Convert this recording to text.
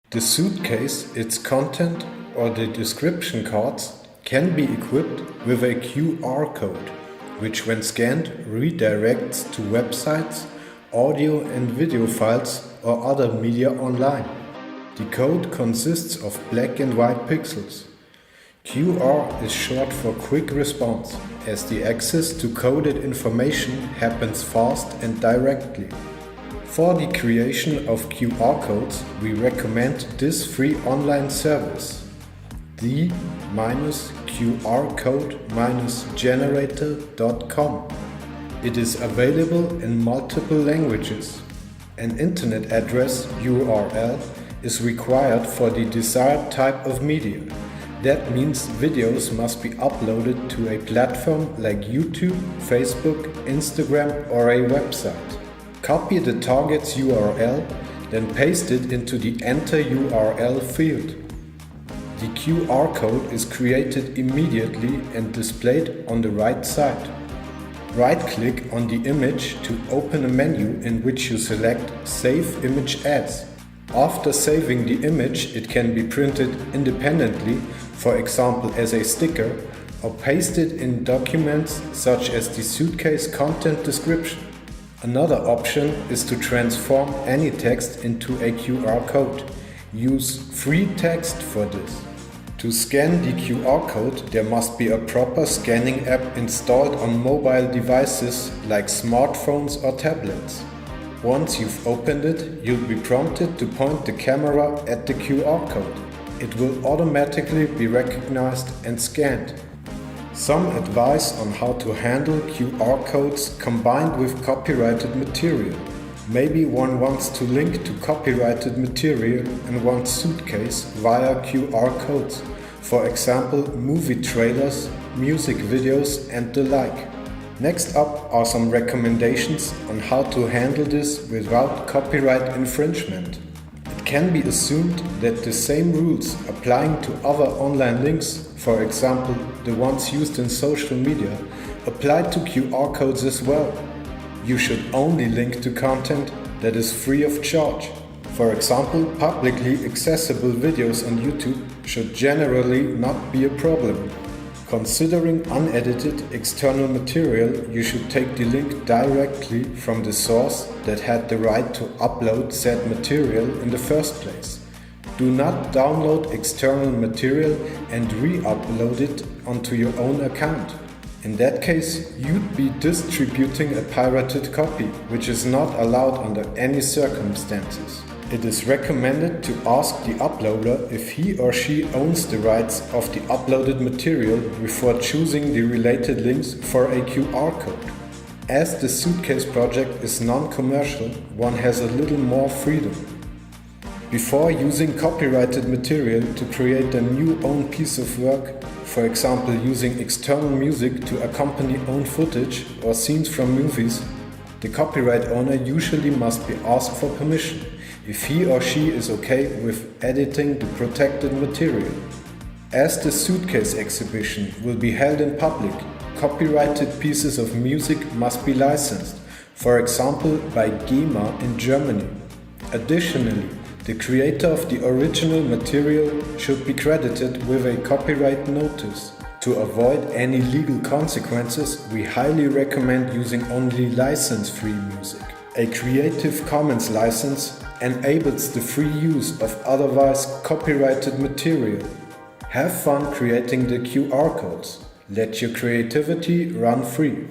The suitcase, its content, or the description cards can be equipped with a QR code, which when scanned redirects to websites, audio and video files or other media online. The code consists of black and white pixels. QR is short for quick response, as the access to coded information happens fast and directly. For the creation of QR codes, we recommend this free online service, the -QR code-generator.com. It is available in multiple languages. An internet address URL is required for the desired type of media. That means videos must be uploaded to a platform like YouTube, Facebook, Instagram or a website. Copy the target's URL, then paste it into the Enter URL field. The QR code is created immediately and displayed on the right side. Right-click on the image to open a menu in which you select Save Image As. After saving the image, it can be printed independently, for example as a sticker, or pasted in documents such as the suitcase content description. Another option is to transform any text into a QR code. Use free text for this. To scan the QR code, there must be a proper scanning app installed on mobile devices like smartphones or tablets. Once you've opened it, you'll be prompted to point the camera at the QR code. It will automatically be recognized and scanned. Some advice on how to handle QR codes combined with copyrighted material. Maybe one wants to link to copyrighted material in one's suitcase via QR codes. For example, movie trailers, music videos and the like. Next up are some recommendations on how to handle this without copyright infringement. It can be assumed that the same rules applying to other online links, for example the ones used in social media, apply to QR codes as well. You should only link to content that is free of charge. For example, publicly accessible videos on YouTube should generally not be a problem. Considering unedited external material, you should take the link directly from the source that had the right to upload said material in the first place. Do not download external material and re-upload it onto your own account. In that case, you'd be distributing a pirated copy, which is not allowed under any circumstances. It is recommended to ask the uploader if he or she owns the rights of the uploaded material before choosing the related links for a QR code. As the Suitcase project is non-commercial, one has a little more freedom. Before using copyrighted material to create a new own piece of work, for example using external music to accompany own footage or scenes from movies, the copyright owner usually must be asked for permission if he or she is okay with editing the protected material. As the Suitcase exhibition will be held in public, copyrighted pieces of music must be licensed, for example by GEMA in Germany. Additionally, the creator of the original material should be credited with a copyright notice. To avoid any legal consequences, we highly recommend using only license-free music. A Creative Commons license enables the free use of otherwise copyrighted material. Have fun creating the QR codes. Let your creativity run free.